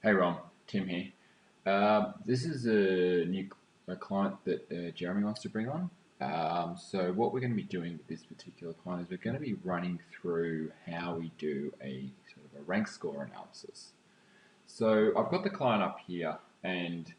Hey Ron, Tim here. This is a client that Jeremy wants to bring on. So what we're going to be doing with this particular client is we're going to be running through how we do a sort of a rank score analysis. So I've got the client up here, and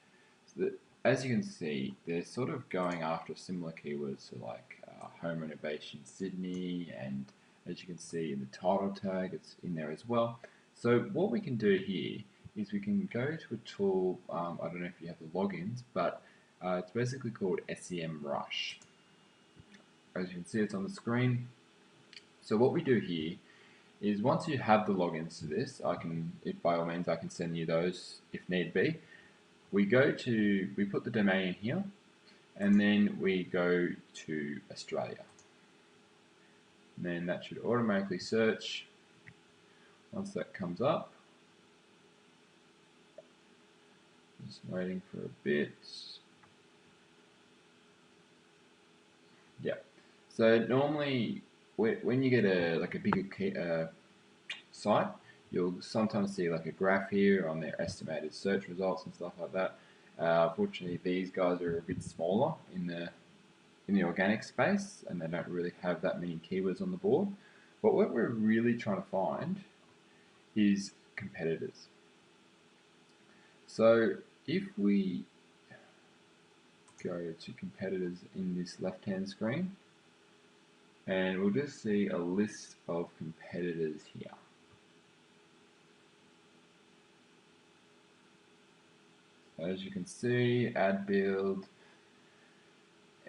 as you can see, they're sort of going after similar keywords to like home renovation Sydney, and as you can see in the title tag, it's in there as well. So what we can do here is we can go to a tool, I don't know if you have the logins, but it's basically called SEMrush. As you can see, it's on the screen. So what we do here is once you have the logins to this, if by all means, I can send you those if need be. We put the domain in here, and then we go to Australia. And then that should automatically search. Once that comes up, just waiting for a bit. Yeah. So normally, when you get a bigger site, you'll sometimes see like a graph here on their estimated search results and stuff like that. Fortunately, these guys are a bit smaller in the organic space, and they don't really have that many keywords on the board. But what we're really trying to find is competitors. So if we go to competitors in this left-hand screen, and we'll just see a list of competitors here. As you can see, Ad Build,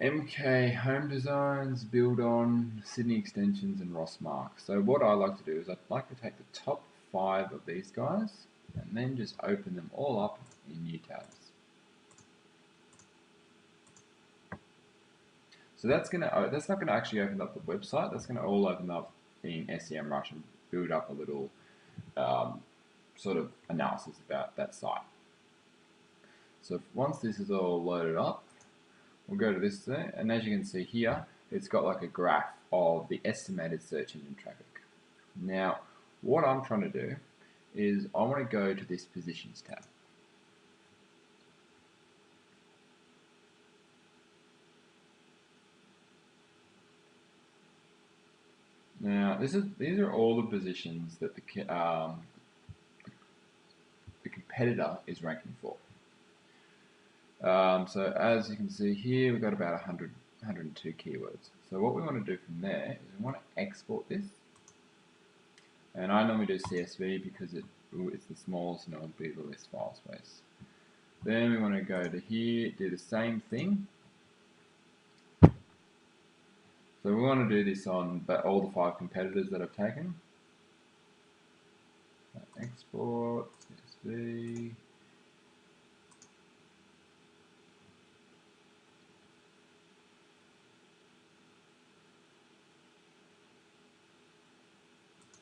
MK Home Designs, Build On, Sydney Extensions, and Ross Mark. So what I like to do is I'd like to take the top 5 of these guys and then just open them all up in new tabs. So that's not gonna actually open up the website. That's gonna all open up in SEMrush and build up a little sort of analysis about that site. So once this is all loaded up, we'll go to this thing, and as you can see here, it's got like a graph of the estimated search engine traffic. Now, what I'm trying to do is I want to go to this positions tab. Now, these are all the positions that the competitor is ranking for. So as you can see here, we've got about 102 keywords. So what we want to do from there is we want to export this. And I normally do CSV because it's the smallest and it will be the least file space. Then we want to go to here, do the same thing. So we want to do this on all the 5 competitors that I've taken. Export, CSV.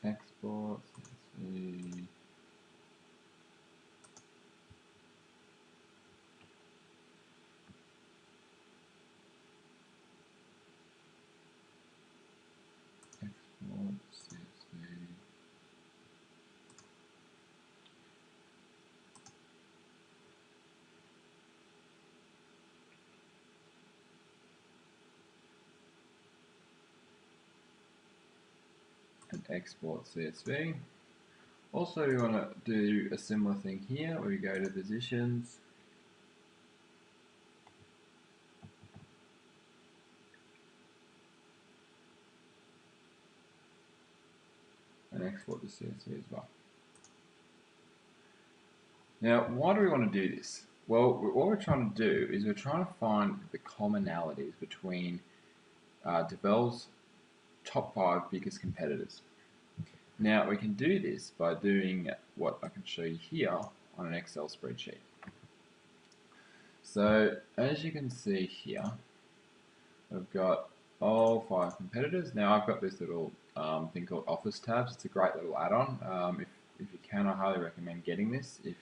Export, CSV. Export, CSV. And export CSV. Also, we want to do a similar thing here where we go to positions. And export the CSV as well. Now, why do we want to do this? Well, what we're trying to do is we're trying to find the commonalities between Devel's top 5 biggest competitors. Now, we can do this by doing what I can show you here on an Excel spreadsheet. So, as you can see here, I've got all 5 competitors. Now, I've got this little thing called Office Tabs. It's a great little add-on. If you can, I highly recommend getting this if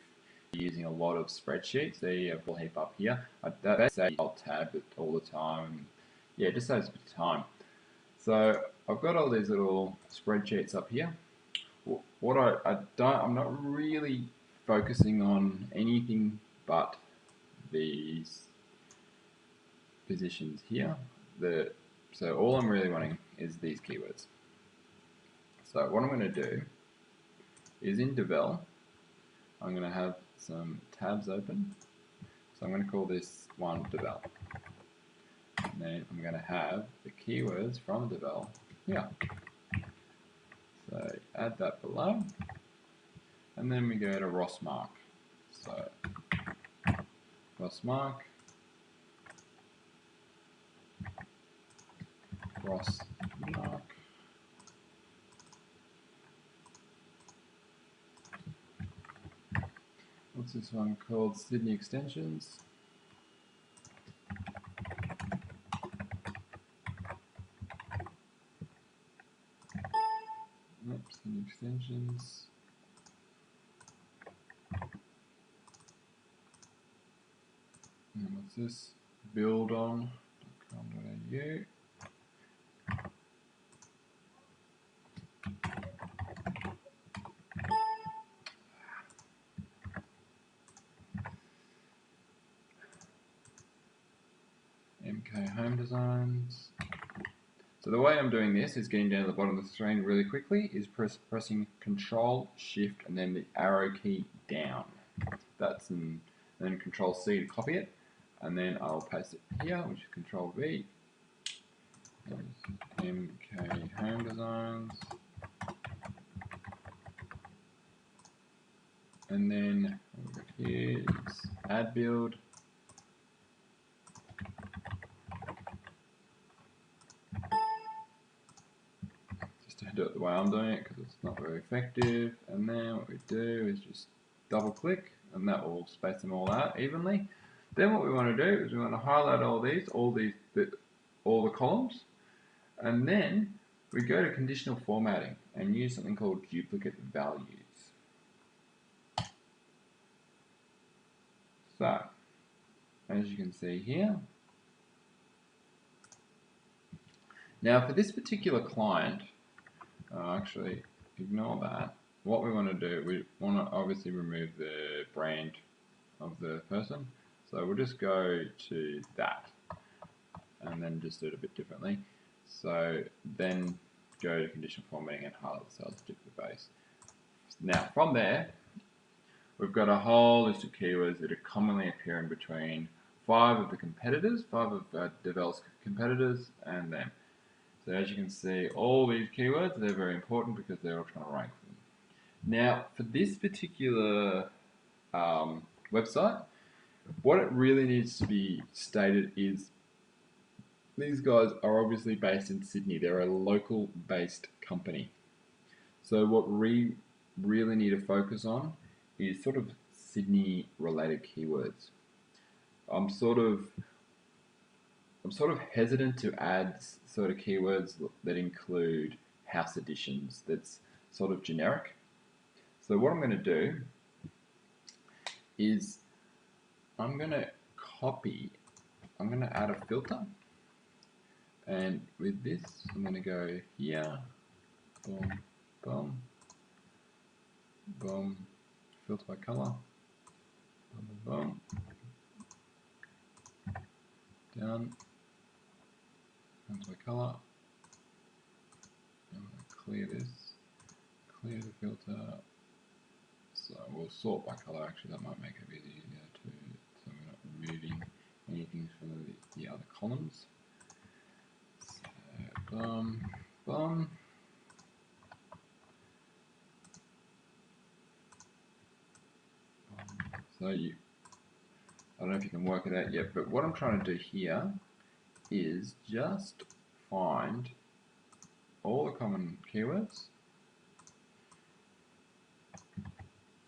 you're using a lot of spreadsheets. So you have a heap up here. That's a Alt tab all the time. Yeah, it just saves a bit of time. So I've got all these little spreadsheets up here. What I'm not really focusing on anything but these positions here. So all I'm really wanting is these keywords. So what I'm going to do is in Devel, I'm going to have some tabs open. So I'm going to call this one Devel. And then I'm going to have the keywords from Devel here. So add that below. And then we go to Rossmark. So Rossmark, Rossmark. What's this one called? Sydney Extensions. Oops, Sydney Extensions. And what's this? Buildon.com.au. MK Home Designs. So the way I'm doing this is getting down to the bottom of the screen really quickly, is pressing Control, Shift, and then the arrow key down. And then Control C to copy it, and then I'll paste it here, which is Control V. MK Home Designs. And then over here is Add Build. To do it the way I'm doing it because it's not very effective. And then what we do is just double click and that will space them all out evenly. Then what we want to do is we want to highlight all the columns, and then we go to conditional formatting and use something called duplicate values. So as you can see here, now for this particular client, actually, ignore that. What we want to do, we want to obviously remove the brand of the person. So we'll just go to that and then just do it a bit differently. So then go to conditional formatting and highlight the cells to the base. Now from there, we've got a whole list of keywords that are commonly appearing between 5 of the competitors, 5 of Devel's competitors and them. So as you can see, all these keywords, they're very important because they're all trying to rank for them. Now, for this particular website, what it really needs to be stated is these guys are obviously based in Sydney. They're a local based company. So what we really need to focus on is sort of Sydney related keywords. I'm sort of hesitant to add sort of keywords that include house additions that's sort of generic. So what I'm going to do is I'm going to add a filter, and with this I'm going to go here, boom, boom, boom, filter by color, boom, boom, boom, down, filter by color. I'm going to clear this, clear the filter. So we'll sort by color. Actually, that might make it a bit easier too. So we're not removing anything from the other columns. So boom, boom. So I don't know if you can work it out yet, but what I'm trying to do here is just find all the common keywords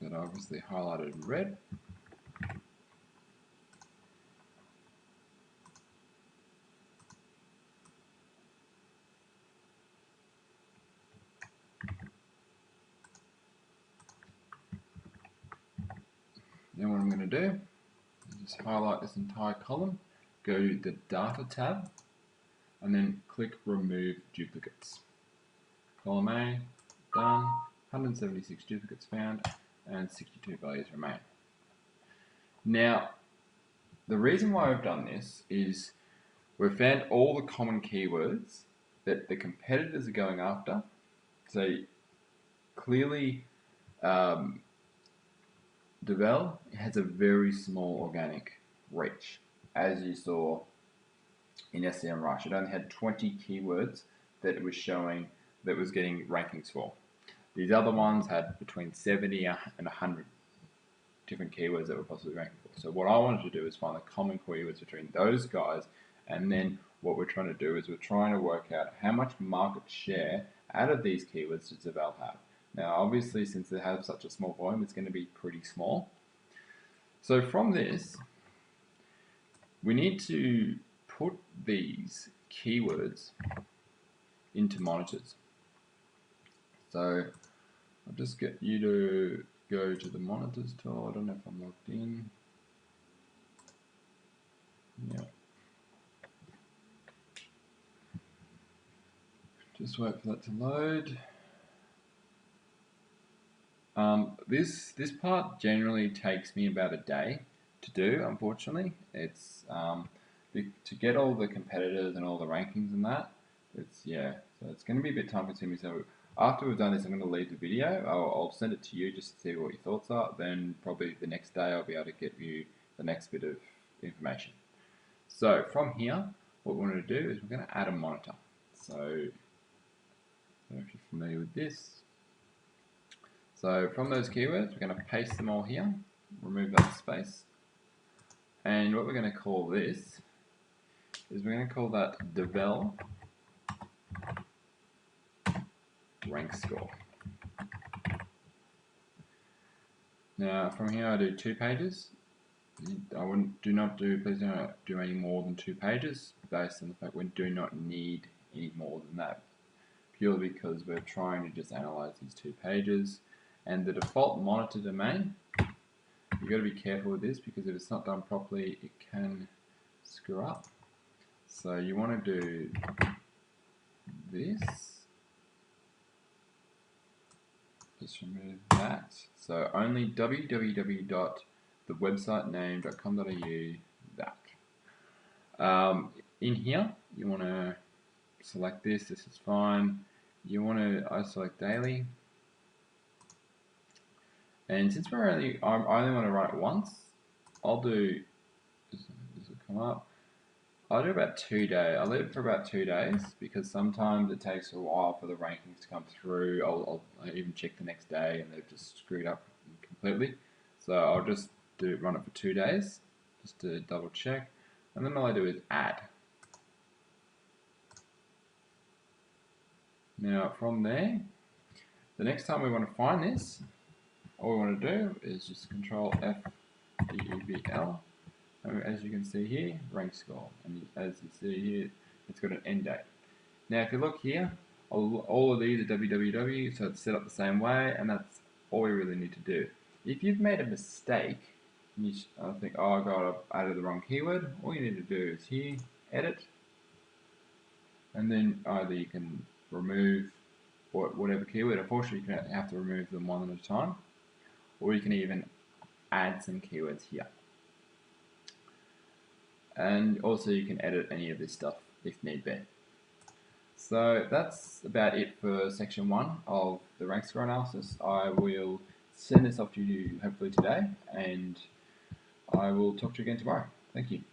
that are obviously highlighted in red. Then what I'm going to do is just highlight this entire column, go to the Data tab, and then click Remove Duplicates. Column A, done, 176 duplicates found. and 62 values remain. Now, the reason why we've done this is we've found all the common keywords that the competitors are going after. So clearly, Devel has a very small organic reach, as you saw in SEM Rush. It only had 20 keywords that it was showing that was getting rankings for. These other ones had between 70 and 100 different keywords that were possibly ranking for. So what I wanted to do is find the common keywords between those guys, and then what we're trying to do is we're trying to work out how much market share out of these keywords does Devel have. Now, obviously, since they have such a small volume, it's going to be pretty small. So from this, we need to put these keywords into monitors. So I'll just get you to go to the monitors tool. I don't know if I'm logged in. Yeah. Just wait for that to load. This part generally takes me about a day to do, unfortunately. It's to get all the competitors and all the rankings and that. So it's going to be a bit time consuming. So after we've done this, I'm going to leave the video. I'll send it to you just to see what your thoughts are. Then probably the next day I'll be able to get you the next bit of information. So from here, what we're going to do is we're going to add a monitor. So if you're familiar with this. So from those keywords, we're going to paste them all here, remove that space. And what we're going to call this is we're going to call that Devel RankScore. Now from here I do 2 pages. Please do not do any more than 2 pages, based on the fact we do not need any more than that, purely because we're trying to just analyze these 2 pages. And the default monitor domain, you've got to be careful with this, because if it's not done properly, it can screw up. So you want to do this. Just remove that. So only www.thewebsitename.com.au, that. In here, you want to select this. This is fine. You want to select daily. And since I only want to run it once, I'll do, this will come up, I'll do about 2 days. I'll leave it for about 2 days, because sometimes it takes a while for the rankings to come through. I'll even check the next day and they've just screwed up completely. So I'll just run it for 2 days, just to double check. And then all I do is add. Now from there, the next time we want to find this, all we want to do is just Control F, DEVL, and as you can see here, RankScore, and as you see here, it's got an end date. Now if you look here, all of these are www, so it's set up the same way, and that's all we really need to do. If you've made a mistake, and you think, oh god, I've added the wrong keyword, all you need to do is here, edit, and then either you can remove whatever keyword. Unfortunately, you have to remove them one at a time, or you can even add some keywords here. And also you can edit any of this stuff if need be. So that's about it for section 1 of the RankScore analysis. I will send this off to you hopefully today, and I will talk to you again tomorrow. Thank you.